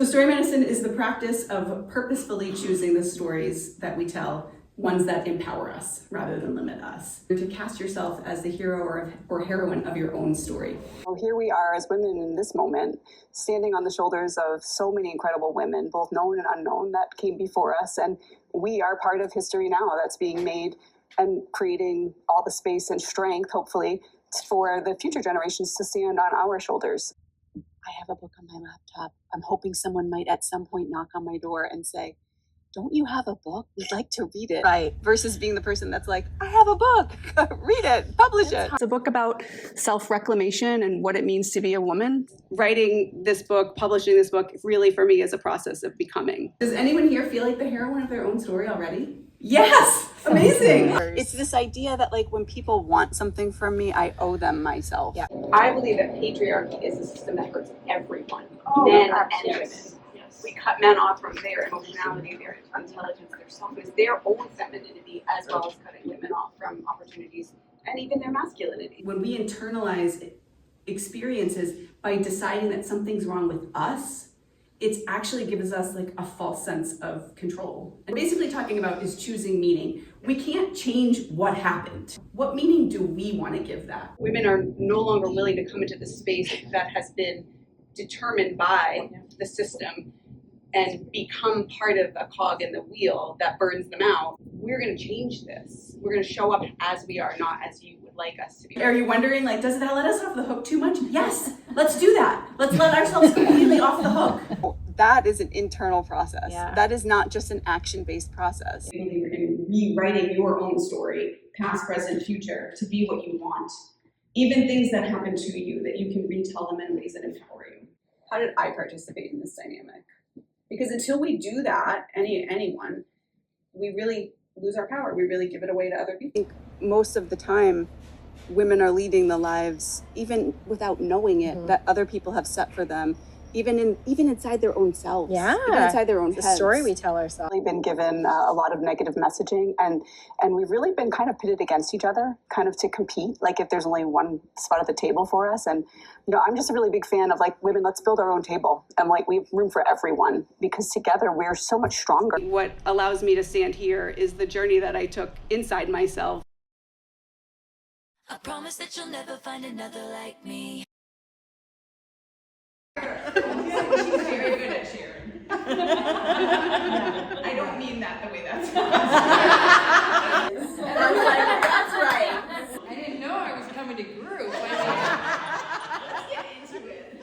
So story medicine is the practice of purposefully choosing the stories that we tell, ones that empower us rather than limit us. To cast yourself as the hero or heroine of your own story. Well, here we are as women in this moment, standing on the shoulders of so many incredible women, both known and unknown, that came before us. And we are part of history now that's being made and creating all the space and strength, hopefully, for the future generations to stand on our shoulders. I have a book on my laptop. I'm hoping someone might at some point knock on my door and say, "Don't you have a book? We'd like to read it." Right. Versus being the person that's like, "I have a book. Read it. Publish it." It's a book about self-reclamation and what it means to be a woman. Writing this book, publishing this book, really for me is a process of becoming. Does anyone here feel like the heroine of their own story already? Yes! Amazing! It's this idea that like when people want something from me, I owe them myself. Yeah. I believe that patriarchy is a system that hurts everyone, men and women. We cut men off from their emotionality, their intelligence, their softness, their own femininity, as well as cutting women off from opportunities and even their masculinity. When we internalize experiences by deciding that something's wrong with us, it actually gives us like a false sense of control. And basically talking about is choosing meaning. We can't change what happened. What meaning do we want to give that? Women are no longer willing to come into the space that has been determined by the system and become part of a cog in the wheel that burns them out. We're going to change this. We're going to show up as we are, not as you would like us to be. Are you wondering, like, does that let us off the hook too much? Yes, let's do that. Let's let ourselves completely off the hook. That is an internal process. Yeah. That is not just an action-based process. I believe in rewriting your own story, past, present, future, to be what you want. Even things that happen to you, that you can retell them in ways that empower you. How did I participate in this dynamic? Because until we do that, anyone, we really lose our power. We really give it away to other people. I think most of the time, women are leading the lives, even without knowing it, that other people have set for them, even inside their own selves. Yeah. Even inside their own heads. The story we tell ourselves. We've been given a lot of negative messaging, and we've really been kind of pitted against each other, kind of to compete, like if there's only one spot at the table for us. And I'm just a really big fan of like, women, let's build our own table, and like we have room for everyone, because together we're so much stronger. What allows me to stand here is the journey that I took inside myself. I promise that you'll never find another like me. She's very good at sharing. I don't mean that the way that's. And I was like, that's right. I didn't know I was coming to group.